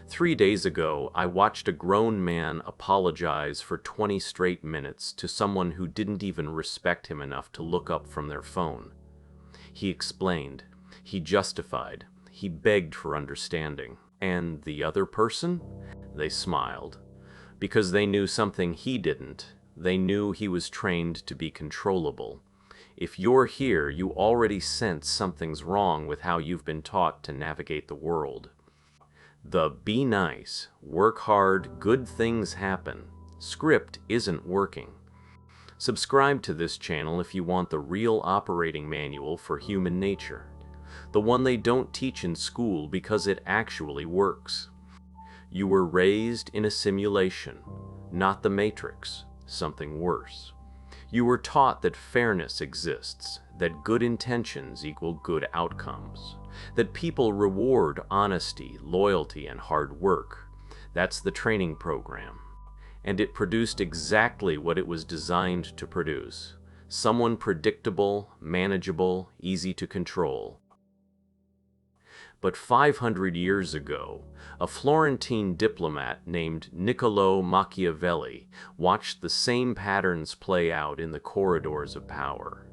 3 days ago, I watched a grown man apologize for 20 straight minutes to someone who didn't even respect him enough to look up from their phone. He explained, he justified, he begged for understanding. And the other person? They smiled. Because they knew something he didn't. They knew he was trained to be controllable. If you're here, you already sense something's wrong with how you've been taught to navigate the world. The be nice, work hard, good things happen script isn't working. Subscribe to this channel if you want the real operating manual for human nature. The one they don't teach in school because it actually works. You were raised in a simulation, not the Matrix, something worse. You were taught that fairness exists, that good intentions equal good outcomes, that people reward honesty, loyalty, and hard work. That's the training program. And it produced exactly what it was designed to produce. Someone predictable, manageable, easy to control. But 500 years ago, a Florentine diplomat named Niccolò Machiavelli watched the same patterns play out in the corridors of power.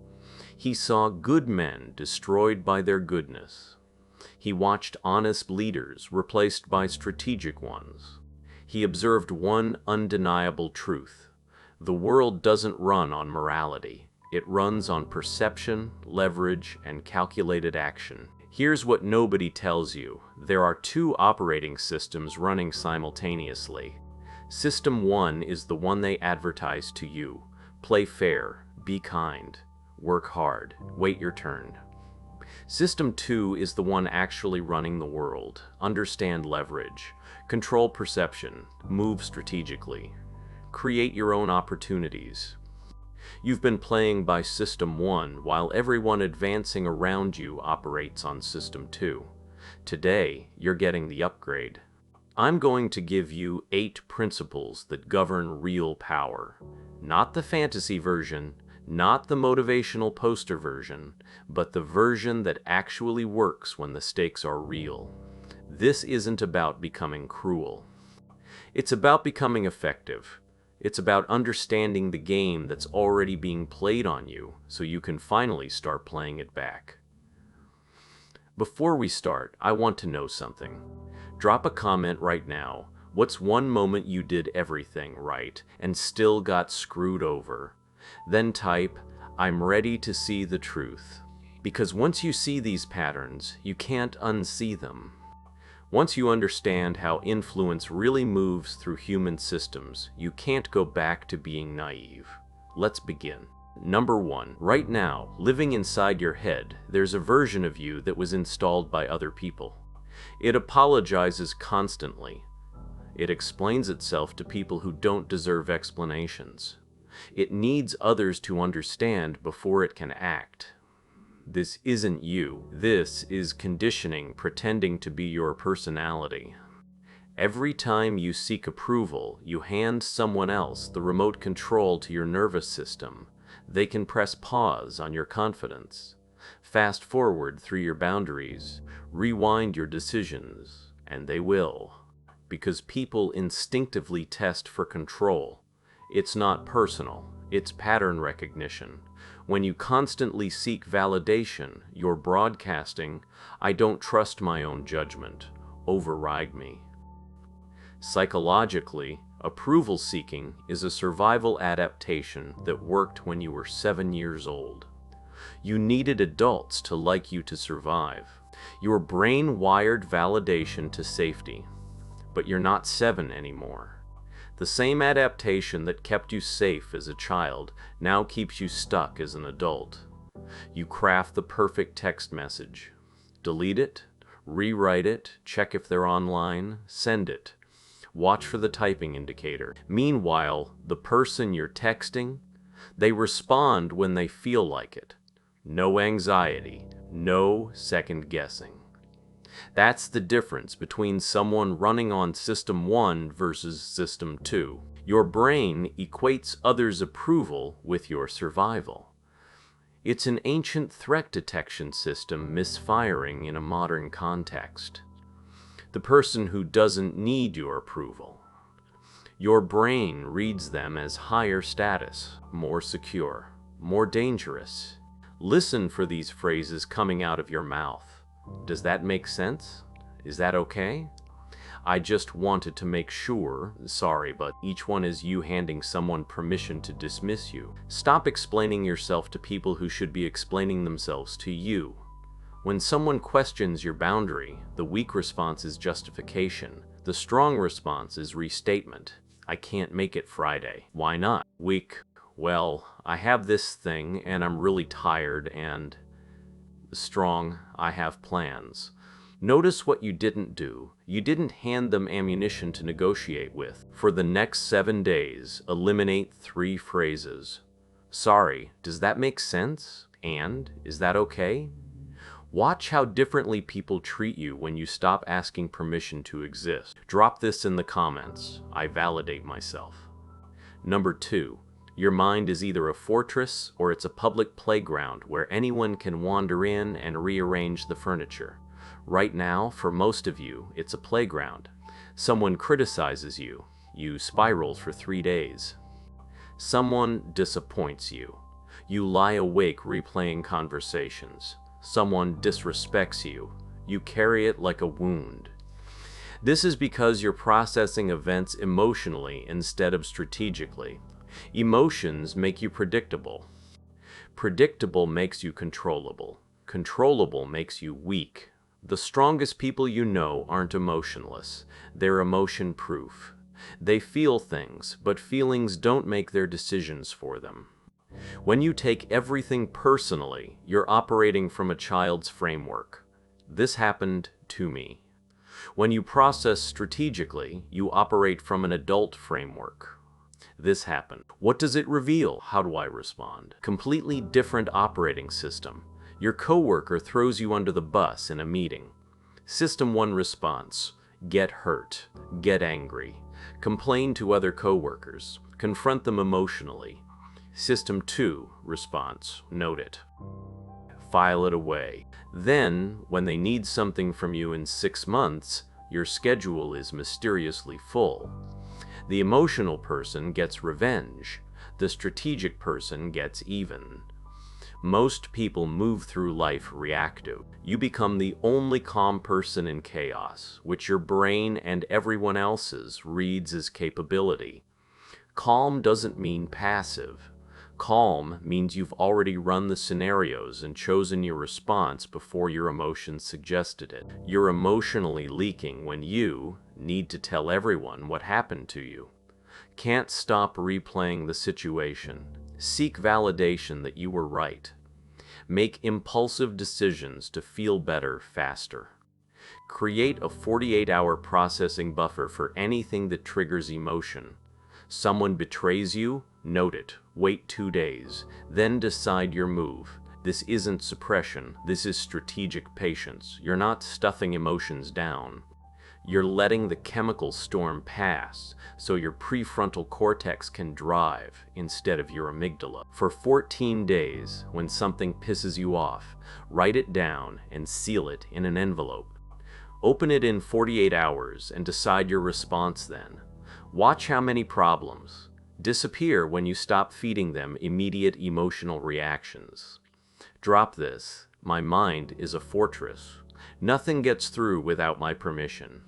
He saw good men destroyed by their goodness. He watched honest leaders replaced by strategic ones. He observed one undeniable truth. The world doesn't run on morality. It runs on perception, leverage, and calculated action. Here's what nobody tells you. There are two operating systems running simultaneously. System 1 is the one they advertise to you. Play fair, be kind, work hard, wait your turn. System 2 is the one actually running the world. Understand leverage, control perception, move strategically, create your own opportunities. You've been playing by System 1 while everyone advancing around you operates on System 2. Today, you're getting the upgrade. I'm going to give you 8 principles that govern real power. Not the fantasy version, not the motivational poster version, but the version that actually works when the stakes are real. This isn't about becoming cruel. It's about becoming effective. It's about understanding the game that's already being played on you, so you can finally start playing it back. Before we start, I want to know something. Drop a comment right now. What's one moment you did everything right and still got screwed over? Then type, "I'm ready to see the truth." Because once you see these patterns, you can't unsee them. Once you understand how influence really moves through human systems, you can't go back to being naive. Let's begin. Number 1. Right now, living inside your head, there's a version of you that was installed by other people. It apologizes constantly. It explains itself to people who don't deserve explanations. It needs others to understand before it can act. This isn't you. This is conditioning pretending to be your personality. Every time you seek approval, you hand someone else the remote control to your nervous system. They can press pause on your confidence, fast forward through your boundaries, rewind your decisions, and they will. Because people instinctively test for control. It's not personal, it's pattern recognition. When you constantly seek validation, you're broadcasting, "I don't trust my own judgment. Override me." Psychologically, approval seeking is a survival adaptation that worked when you were 7 years old. You needed adults to like you to survive. Your brain wired validation to safety. But you're not 7 anymore. The same adaptation that kept you safe as a child now keeps you stuck as an adult. You craft the perfect text message. Delete it, rewrite it, check if they're online, send it. Watch for the typing indicator. Meanwhile, the person you're texting, they respond when they feel like it. No anxiety, no second guessing. That's the difference between someone running on System 1 versus System 2. Your brain equates others' approval with your survival. It's an ancient threat detection system misfiring in a modern context. the person who doesn't need your approval. Your brain reads them as higher status, more secure, more dangerous. Listen for these phrases coming out of your mouth. Does that make sense? Is that okay? I just wanted to make sure. Sorry, but each one is you handing someone permission to dismiss you. Stop explaining yourself to people who should be explaining themselves to you. When someone questions your boundary, the weak response is justification. The strong response is restatement. I can't make it Friday. Why not? Weak. Well, I have this thing and I'm really tired, and strong. I have plans. Notice what you didn't do. You didn't hand them ammunition to negotiate with. For the next 7 days, eliminate 3 phrases. Sorry, does that make sense? And, is that okay? Watch how differently people treat you when you stop asking permission to exist. Drop this in the comments. I validate myself. Number 2. Your mind is either a fortress or it's a public playground where anyone can wander in and rearrange the furniture. Right now, for most of you, it's a playground. Someone criticizes you. You spiral for 3 days. Someone disappoints you. You lie awake replaying conversations. Someone disrespects you. You carry it like a wound. This is because you're processing events emotionally instead of strategically. Emotions make you predictable. Predictable makes you controllable. Controllable makes you weak. The strongest people you know aren't emotionless. They're emotion-proof. They feel things, but feelings don't make their decisions for them. When you take everything personally, you're operating from a child's framework. This happened to me. When you process strategically, you operate from an adult framework. This happened. What does it reveal? How do I respond? Completely different operating system. Your coworker throws you under the bus in a meeting. System 1 response: get hurt, get angry, complain to other coworkers, confront them emotionally. System 2 response: note it, file it away. Then, when they need something from you in 6 months, your schedule is mysteriously full. The emotional person gets revenge. The strategic person gets even. Most people move through life reactive. You become the only calm person in chaos, which your brain and everyone else's reads as capability. Calm doesn't mean passive. Calm means you've already run the scenarios and chosen your response before your emotions suggested it. You're emotionally leaking when you need to tell everyone what happened to you. Can't stop replaying the situation. Seek validation that you were right. Make impulsive decisions to feel better faster. Create a 48-hour processing buffer for anything that triggers emotion. Someone betrays you, note it, wait 2 days, then decide your move. This isn't suppression, this is strategic patience. You're not stuffing emotions down. You're letting the chemical storm pass so your prefrontal cortex can drive instead of your amygdala. For 14 days, when something pisses you off, write it down and seal it in an envelope. Open it in 48 hours and decide your response then. Watch how many problems disappear when you stop feeding them immediate emotional reactions. Drop this. My mind is a fortress. Nothing gets through without my permission.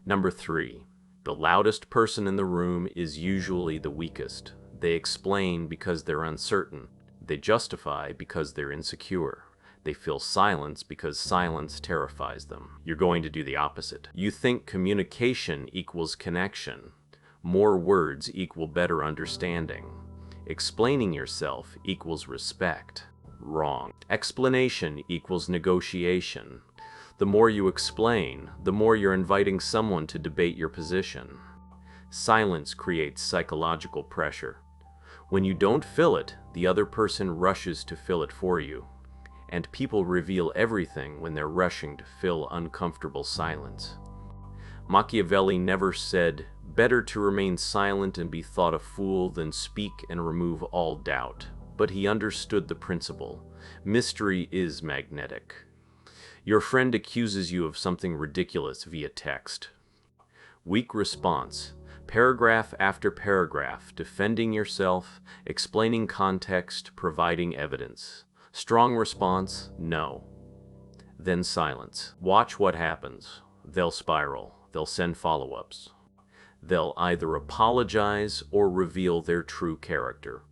Number 3. The loudest person in the room is usually the weakest. They explain because they're uncertain. They justify because they're insecure. They fill silence because silence terrifies them. You're going to do the opposite. You think communication equals connection. More words equal better understanding. Explaining yourself equals respect. Wrong. Explanation equals negotiation. The more you explain, the more you're inviting someone to debate your position. Silence creates psychological pressure. When you don't fill it, the other person rushes to fill it for you. And people reveal everything when they're rushing to fill uncomfortable silence. Machiavelli never said, "Better to remain silent and be thought a fool than speak and remove all doubt." But he understood the principle. Mystery is magnetic. Your friend accuses you of something ridiculous via text. Weak response. Paragraph after paragraph, defending yourself, explaining context, providing evidence. Strong response, no. Then silence. Watch what happens. They'll spiral. They'll send follow-ups. They'll either apologize or reveal their true character.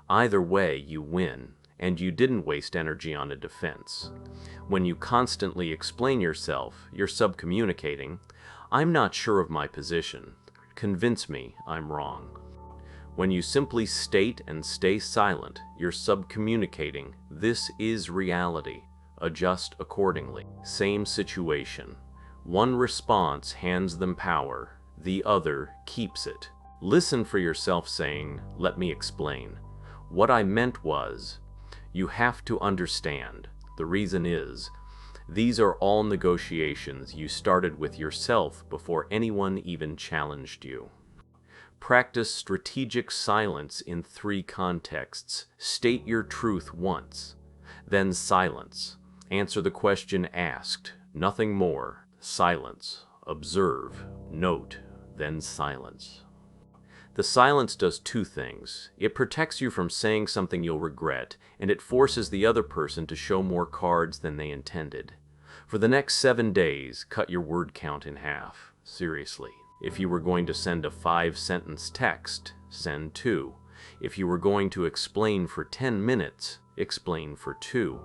Either way, you win, and you didn't waste energy on a defense. When you constantly explain yourself, you're subcommunicating, "I'm not sure of my position. Convince me I'm wrong." When you simply state and stay silent, you're subcommunicating, "This is reality. Adjust accordingly." Same situation. One response hands them power, the other keeps it. Listen for yourself saying, "Let me explain. What I meant was," you have to understand. The reason is, these are all negotiations you started with yourself before anyone even challenged you. Practice strategic silence in 3 contexts. State your truth once, then silence. Answer the question asked, nothing more. Silence. Observe. Note. Then silence. The silence does 2 things. It protects you from saying something you'll regret, and it forces the other person to show more cards than they intended. For the next 7 days, cut your word count in half. Seriously. If you were going to send a 5-sentence text, send 2. If you were going to explain for 10 minutes, explain for 2.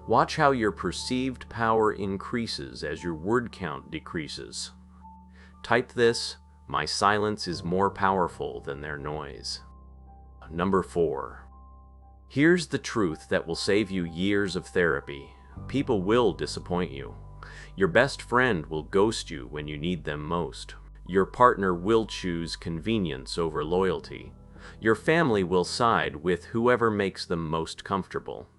Watch how your perceived power increases as your word count decreases. Type this: "My silence is more powerful than their noise." Number 4. Here's the truth that will save you years of therapy. People will disappoint you. Your best friend will ghost you when you need them most. Your partner will choose convenience over loyalty. Your family will side with whoever makes them most comfortable.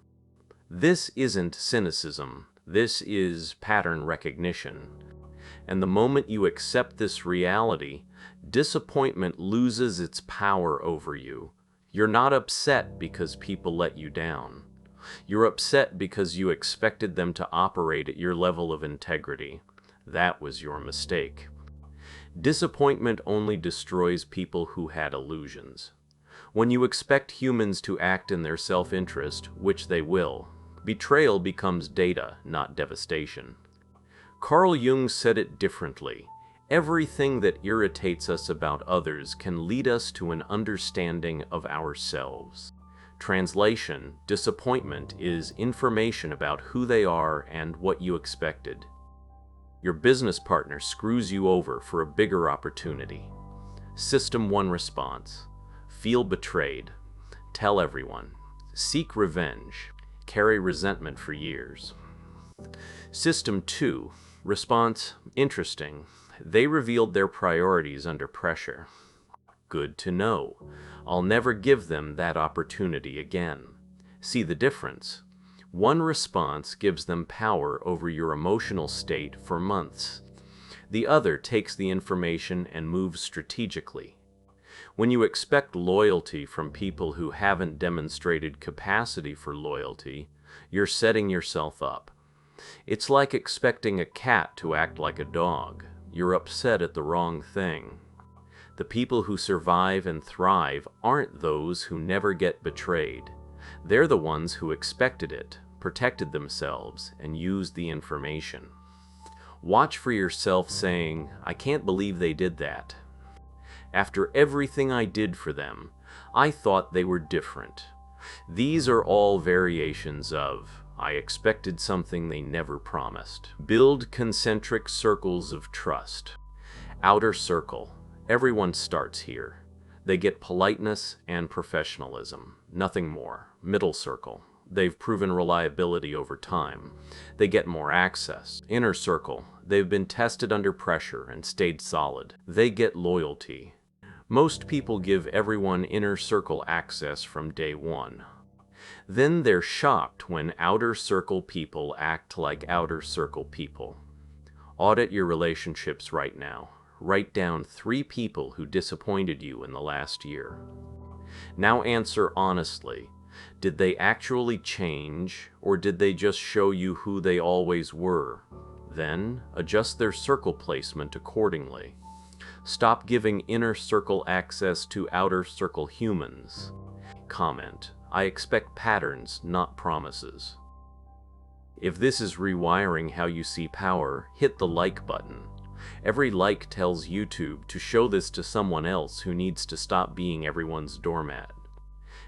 This isn't cynicism. This is pattern recognition. And the moment you accept this reality, disappointment loses its power over you. You're not upset because people let you down. You're upset because you expected them to operate at your level of integrity. That was your mistake. Disappointment only destroys people who had illusions. When you expect humans to act in their self-interest, which they will, betrayal becomes data, not devastation. Carl Jung said it differently. Everything that irritates us about others can lead us to an understanding of ourselves. Translation: disappointment is information about who they are and what you expected. Your business partner screws you over for a bigger opportunity. System 1 response: feel betrayed. Tell everyone. Seek revenge. Carry resentment for years. System 2 response: interesting. They revealed their priorities under pressure. Good to know. I'll never give them that opportunity again. See the difference? One response gives them power over your emotional state for months. The other takes the information and moves strategically. When you expect loyalty from people who haven't demonstrated capacity for loyalty, you're setting yourself up. It's like expecting a cat to act like a dog. You're upset at the wrong thing. The people who survive and thrive aren't those who never get betrayed. They're the ones who expected it, protected themselves, and used the information. Watch for yourself saying, "I can't believe they did that. After everything I did for them, I thought they were different." These are all variations of, "I expected something they never promised." Build concentric circles of trust. Outer circle. Everyone starts here. They get politeness and professionalism, nothing more. Middle circle. They've proven reliability over time. They get more access. Inner circle. They've been tested under pressure and stayed solid. They get loyalty. Most people give everyone inner circle access from day one. Then they're shocked when outer circle people act like outer circle people. Audit your relationships right now. Write down 3 people who disappointed you in the last year. Now answer honestly. Did they actually change, or did they just show you who they always were? Then, adjust their circle placement accordingly. Stop giving inner circle access to outer circle humans. Comment: I expect patterns, not promises. If this is rewiring how you see power, hit the like button. Every like tells YouTube to show this to someone else who needs to stop being everyone's doormat.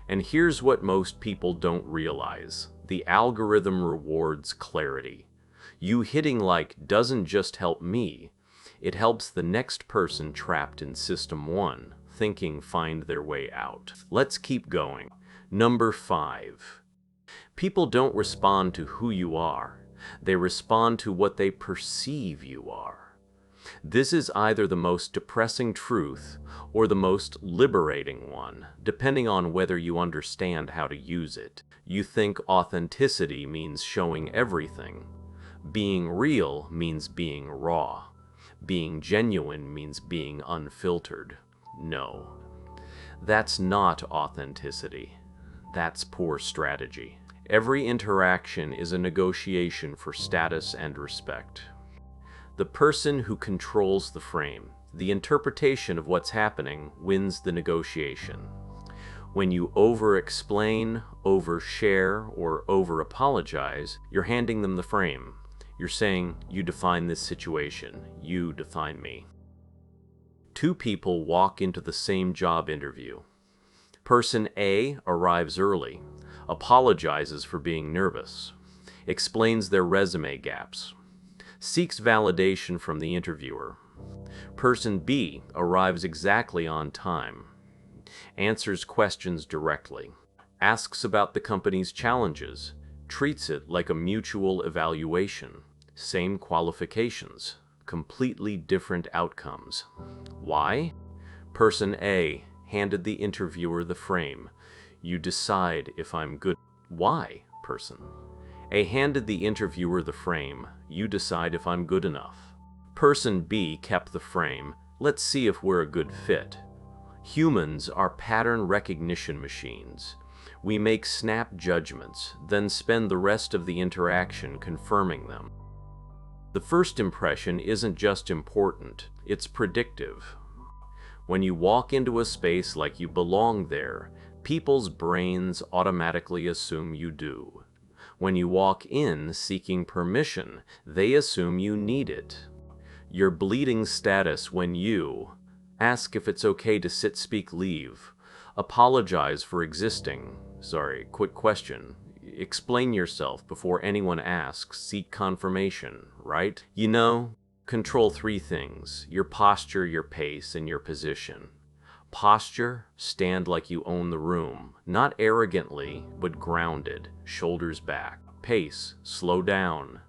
And here's what most people don't realize: the algorithm rewards clarity. You hitting like doesn't just help me, it helps the next person trapped in System 1 thinking find their way out. Let's keep going. Number 5. People don't respond to who you are. They respond to what they perceive you are. This is either the most depressing truth or the most liberating one, depending on whether you understand how to use it. You think authenticity means showing everything. Being real means being raw. Being genuine means being unfiltered. No, that's not authenticity. That's poor strategy. Every interaction is a negotiation for status and respect. The person who controls the frame, the interpretation of what's happening, wins the negotiation. When you over-explain, over-share, or over-apologize, you're handing them the frame. You're saying, you define this situation, you define me. Two people walk into the same job interview. Person A arrives early, apologizes for being nervous, explains their resume gaps, seeks validation from the interviewer. Person B arrives exactly on time, answers questions directly, asks about the company's challenges, treats it like a mutual evaluation. Same qualifications, completely different outcomes. Why? Person A handed the interviewer the frame. You decide if I'm good. Why? Person A handed the interviewer the frame. You decide if I'm good enough. Person B kept the frame. Let's see if we're a good fit. Humans are pattern recognition machines. We make snap judgments, then spend the rest of the interaction confirming them. The first impression isn't just important, it's predictive. When you walk into a space like you belong there, people's brains automatically assume you do. When you walk in seeking permission, they assume you need it. Your bleeding status when you ask if it's okay to sit, speak, leave, apologize for existing, quick question, explain yourself before anyone asks, seek confirmation, right? You know, control 3 things: your posture, your pace, and your position. Posture, stand like you own the room, not arrogantly, but grounded, shoulders back. Pace, slow down.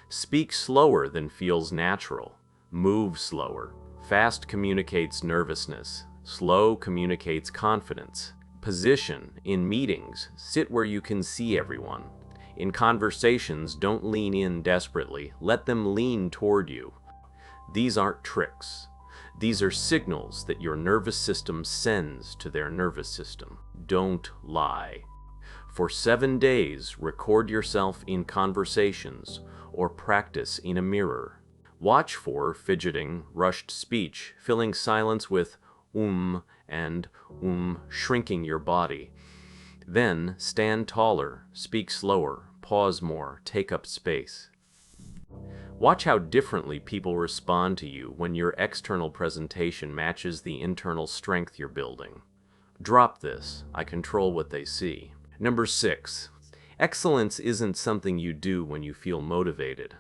Speak slower than feels natural. Move slower. Fast communicates nervousness. Slow communicates confidence. Position, in meetings, sit where you can see everyone. In conversations, don't lean in desperately. Let them lean toward you. These aren't tricks. These are signals that your nervous system sends to their nervous system. Don't lie. For 7 days, record yourself in conversations or practice in a mirror. Watch for fidgeting, rushed speech, filling silence with and shrinking your body. Then stand taller, speak slower, pause more, take up space. Watch how differently people respond to you when your external presentation matches the internal strength you're building. Drop this. I control what they see. Number 6. Excellence isn't something you do when you feel motivated.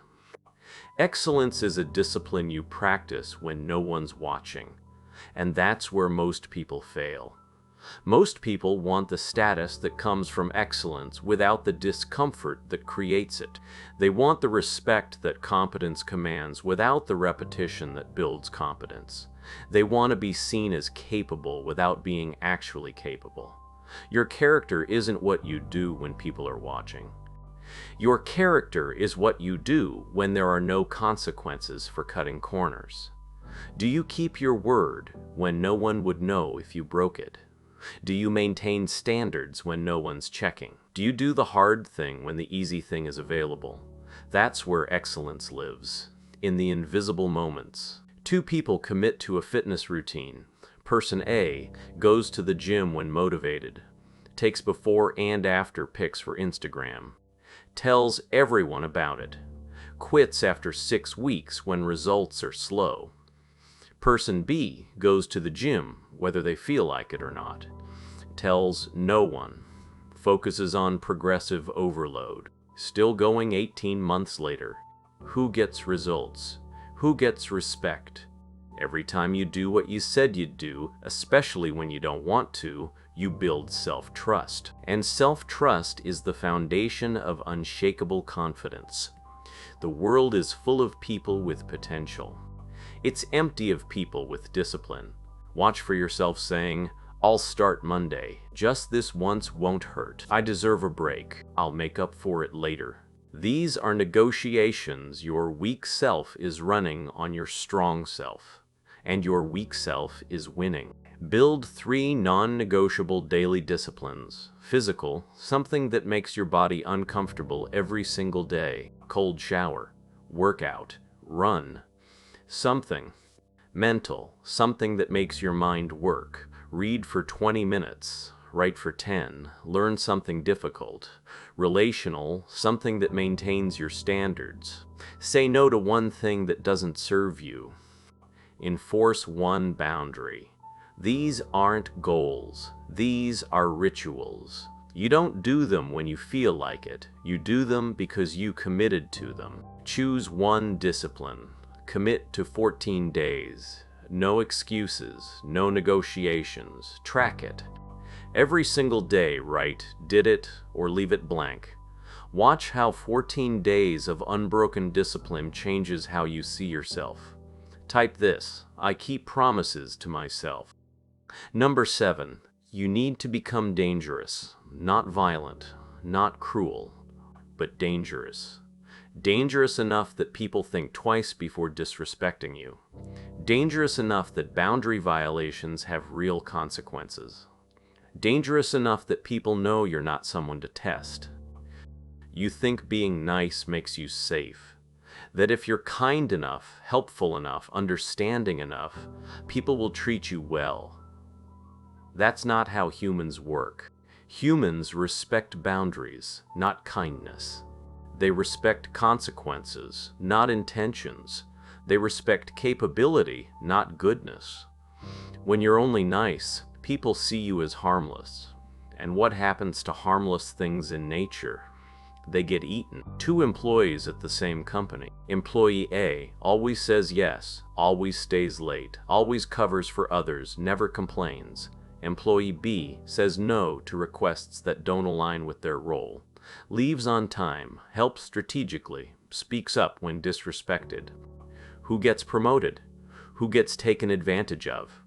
Excellence is a discipline you practice when no one's watching. And that's where most people fail. Most people want the status that comes from excellence without the discomfort that creates it. They want the respect that competence commands without the repetition that builds competence. They want to be seen as capable without being actually capable. Your character isn't what you do when people are watching. Your character is what you do when there are no consequences for cutting corners. Do you keep your word when no one would know if you broke it? Do you maintain standards when no one's checking? Do you do the hard thing when the easy thing is available? That's where excellence lives, in the invisible moments. Two people commit to a fitness routine. Person A goes to the gym when motivated, takes before and after pics for Instagram, tells everyone about it, quits after 6 weeks when results are slow. Person B goes to the gym whether they feel like it or not, tells no one, focuses on progressive overload, still going 18 months later. Who gets results? Who gets respect? Every time you do what you said you'd do, especially when you don't want to, you build self-trust. And self-trust is the foundation of unshakable confidence. The world is full of people with potential. It's empty of people with discipline. Watch for yourself saying, "I'll start Monday. Just this once won't hurt. I deserve a break. I'll make up for it later." These are negotiations your weak self is running on your strong self, and your weak self is winning. Build 3 non-negotiable daily disciplines. Physical, something that makes your body uncomfortable every single day. Cold shower, workout, run. Something. Mental, something that makes your mind work. Read for 20 minutes, write for 10, learn something difficult. Relational, something that maintains your standards. Say no to one thing that doesn't serve you. Enforce one boundary. These aren't goals. These are rituals. You don't do them when you feel like it. You do them because you committed to them. Choose one discipline. Commit to 14 days. No excuses, no negotiations. Track it. Every single day, write, "Did it," or leave it blank. Watch how 14 days of unbroken discipline changes how you see yourself. Type this: "I keep promises to myself." Number 7, you need to become dangerous. Not violent, not cruel, but dangerous. Dangerous enough that people think twice before disrespecting you. Dangerous enough that boundary violations have real consequences. Dangerous enough that people know you're not someone to test. You think being nice makes you safe. That if you're kind enough, helpful enough, understanding enough, people will treat you well. That's not how humans work. Humans respect boundaries, not kindness. They respect consequences, not intentions. They respect capability, not goodness. When you're only nice, people see you as harmless. And what happens to harmless things in nature? They get eaten. 2 employees at the same company. Employee A always says yes, always stays late, always covers for others, never complains. Employee B says no to requests that don't align with their role, leaves on time, helps strategically, speaks up when disrespected. Who gets promoted? Who gets taken advantage of?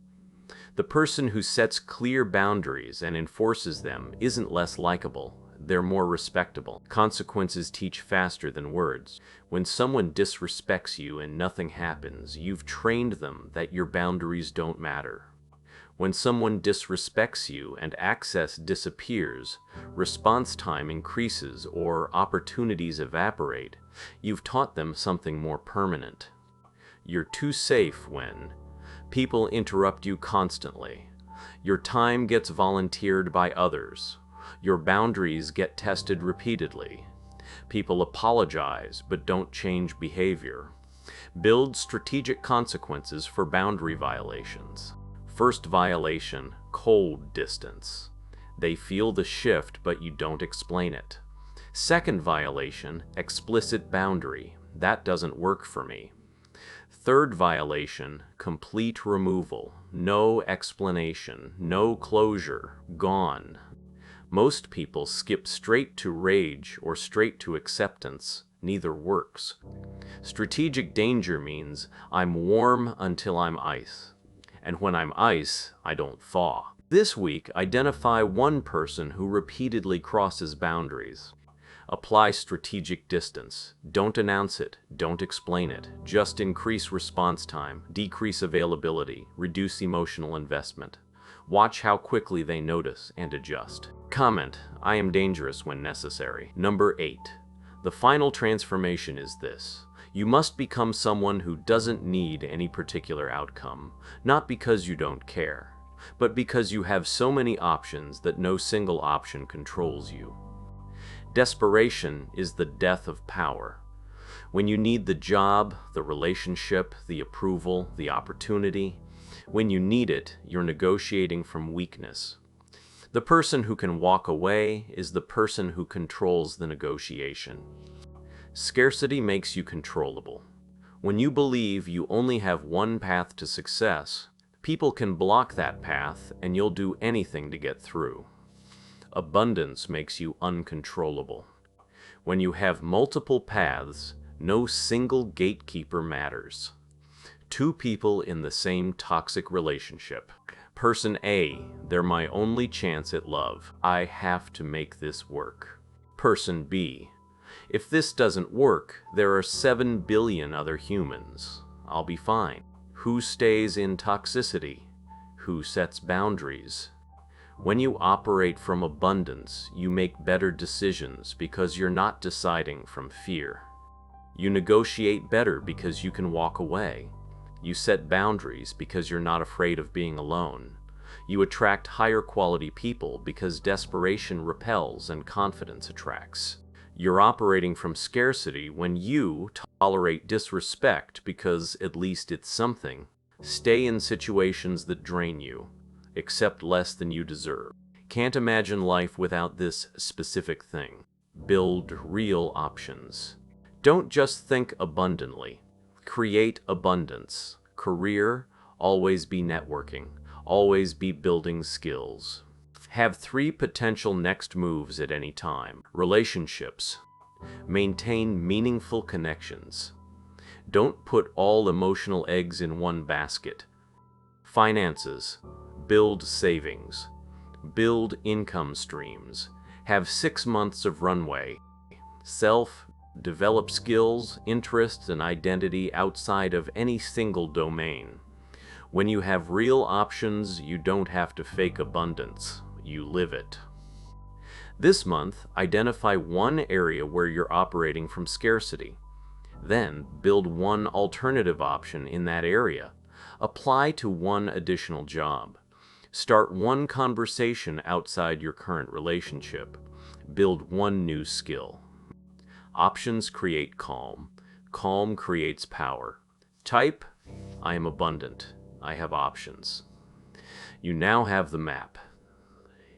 The person who sets clear boundaries and enforces them isn't less likable. They're more respectable. Consequences teach faster than words. When someone disrespects you and nothing happens, you've trained them that your boundaries don't matter. When someone disrespects you and access disappears, response time increases or opportunities evaporate, you've taught them something more permanent. You're too safe when people interrupt you constantly. Your time gets volunteered by others. Your boundaries get tested repeatedly. People apologize but don't change behavior. Build strategic consequences for boundary violations. First violation, cold distance. They feel the shift but you don't explain it. Second violation, explicit boundary. That doesn't work for me. Third violation, complete removal. No explanation, no closure, gone. Most people skip straight to rage or straight to acceptance. Neither works. Strategic danger means I'm warm until I'm ice. And when I'm ice, I don't thaw. This week, identify one person who repeatedly crosses boundaries. Apply strategic distance. Don't announce it. Don't explain it. Just increase response time, decrease availability, reduce emotional investment. Watch how quickly they notice and adjust. Comment, I am dangerous when necessary. Number 8. The final transformation is this. You must become someone who doesn't need any particular outcome, not because you don't care, but because you have so many options that no single option controls you. Desperation is the death of power. When you need the job, the relationship, the approval, the opportunity, when you need it, you're negotiating from weakness. The person who can walk away is the person who controls the negotiation. Scarcity makes you controllable. When you believe you only have one path to success, people can block that path and you'll do anything to get through. Abundance makes you uncontrollable. When you have multiple paths, no single gatekeeper matters. Two people in the same toxic relationship. Person A, they're my only chance at love. I have to make this work. Person B, if this doesn't work, there are 7 billion other humans. I'll be fine. Who stays in toxicity? Who sets boundaries? When you operate from abundance, you make better decisions because you're not deciding from fear. You negotiate better because you can walk away. You set boundaries because you're not afraid of being alone. You attract higher quality people because desperation repels and confidence attracts. You're operating from scarcity when you tolerate disrespect because at least it's something. Stay in situations that drain you. Accept less than you deserve. Can't imagine life without this specific thing. Build real options. Don't just think abundantly. Create abundance. Career, always be networking. Always be building skills. Have 3 potential next moves at any time. Relationships. Maintain meaningful connections. Don't put all emotional eggs in one basket. Finances. Build savings. Build income streams. Have 6 months of runway. Develop skills, interests, and identity outside of any single domain. When you have real options, you don't have to fake abundance. You live it. This month, identify one area where you're operating from scarcity. Then, build one alternative option in that area. Apply to one additional job. Start one conversation outside your current relationship. Build one new skill. Options create calm. Calm creates power. Type, I am abundant. I have options. You now have the map.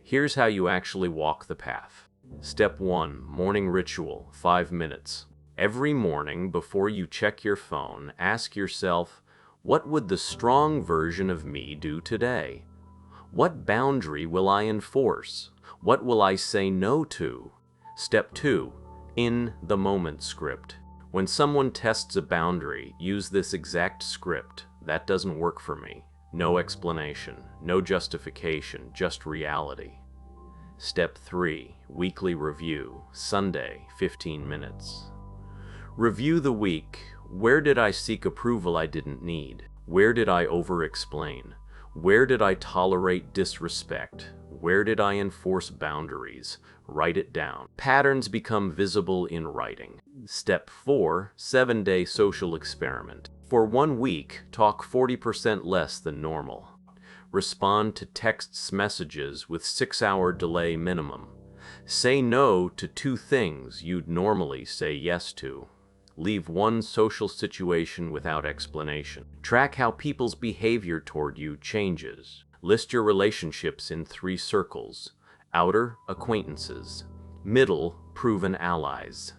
Here's how you actually walk the path. Step 1, morning ritual, 5 minutes. Every morning before you check your phone, ask yourself, what would the strong version of me do today? What boundary will I enforce? What will I say no to? Step 2, in the moment script. When someone tests a boundary, use this exact script. That doesn't work for me. No explanation, no justification, just reality. Step 3, weekly review, Sunday, 15 minutes. Review the week. Where did I seek approval I didn't need? Where did I over-explain? Where did I tolerate disrespect? Where did I enforce boundaries? Write it down. Patterns become visible in writing. Step 4, 7-day social experiment. For 1 week, talk 40% less than normal. Respond to texts messages with 6-hour delay minimum. Say no to 2 things you'd normally say yes to. Leave one social situation without explanation. Track how people's behavior toward you changes. List your relationships in 3 circles. Outer, acquaintances. Middle, proven allies.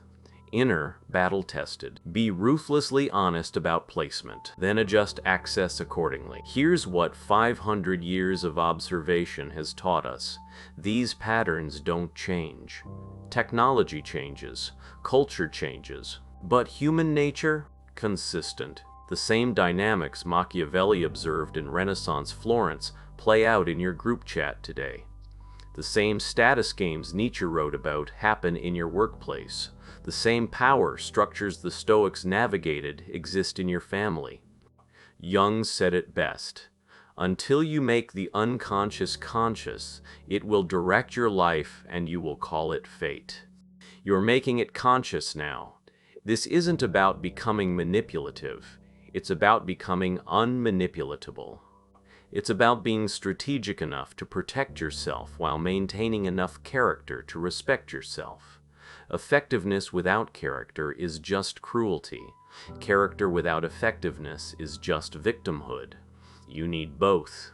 Inner, battle-tested. Be ruthlessly honest about placement, then adjust access accordingly. Here's what 500 years of observation has taught us. These patterns don't change. Technology changes, culture changes, but human nature, consistent. The same dynamics Machiavelli observed in Renaissance Florence play out in your group chat today. The same status games Nietzsche wrote about happen in your workplace. The same power structures the Stoics navigated exist in your family. Jung said it best, Until you make the unconscious conscious, it will direct your life and you will call it fate. You're making it conscious now. This isn't about becoming manipulative. It's about becoming unmanipulatable. It's about being strategic enough to protect yourself while maintaining enough character to respect yourself. Effectiveness without character is just cruelty. Character without effectiveness is just victimhood. You need both.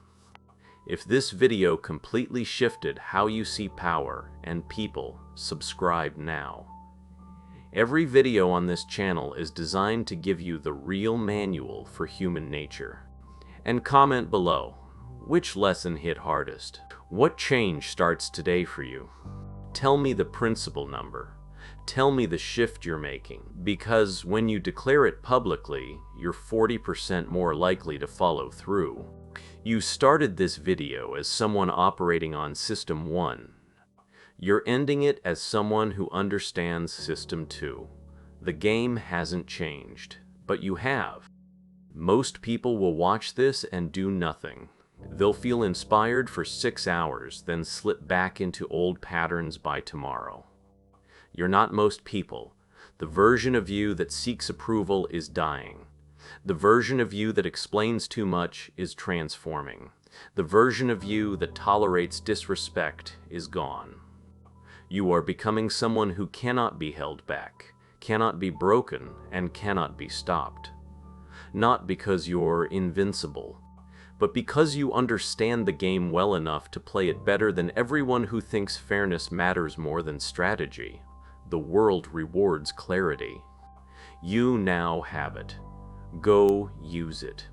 If this video completely shifted how you see power and people, subscribe now. Every video on this channel is designed to give you the real manual for human nature. And comment below, which lesson hit hardest? What change starts today for you? Tell me the principal number. Tell me the shift you're making, because when you declare it publicly, you're 40% more likely to follow through. You started this video as someone operating on System 1. You're ending it as someone who understands System 2. The game hasn't changed, but you have. Most people will watch this and do nothing. They'll feel inspired for 6 hours, then slip back into old patterns by tomorrow. You're not most people. The version of you that seeks approval is dying. The version of you that explains too much is transforming. The version of you that tolerates disrespect is gone. You are becoming someone who cannot be held back, cannot be broken, and cannot be stopped. Not because you're invincible, but because you understand the game well enough to play it better than everyone who thinks fairness matters more than strategy. The world rewards clarity. You now have it. Go use it.